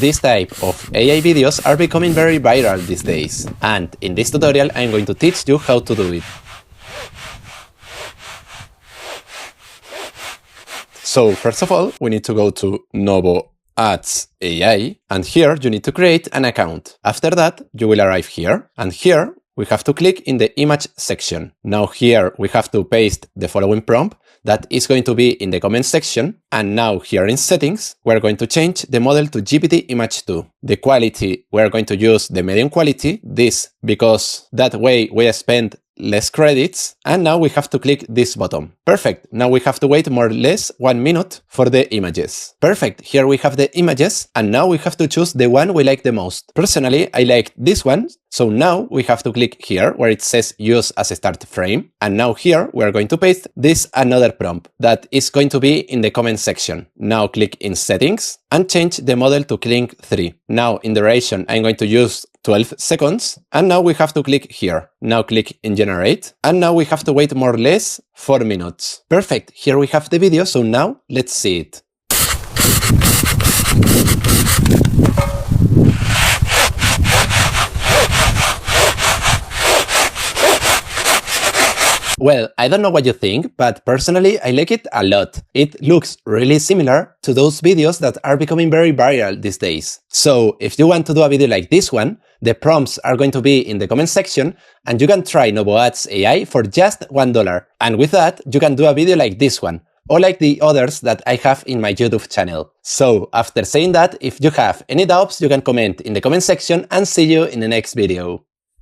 This type of AI videos are becoming very viral these days, and in this tutorial I'm going to teach you how to do it. So first of all, we need to go to NOVOADS AI, and here you need to create an account. After that, you will arrive here, and here we have to click in the image section. Now here we have to paste the following prompt that is going to be in the comment section, and now here in settings we're going to change the model to GPT-Image 2. The quality, we're going to use the medium quality, this because that way we spend less credits, and now we have to click this button. Perfect, now we have to wait more or less 1 minute for the images. Perfect, here we have the images, and now we have to choose the one we like the most. Personally, I like this one, so now we have to click here where it says use as a start frame, and now here we are going to paste this another prompt that is going to be in the comment section. Now click in settings and change the model to Kling 3. Now in duration I'm going to use 12 seconds, and now we have to click here. Now click in generate, and now we have to wait more or less 4 minutes. Perfect, here we have the video, so now let's see it. Well, I don't know what you think, but personally I like it a lot. It looks really similar to those videos that are becoming very viral these days. So if you want to do a video like this one, the prompts are going to be in the comment section, and you can try NOVOADS AI for just $1. And with that, you can do a video like this one, or like the others that I have in my YouTube channel. So after saying that, if you have any doubts, you can comment in the comment section, and see you in the next video.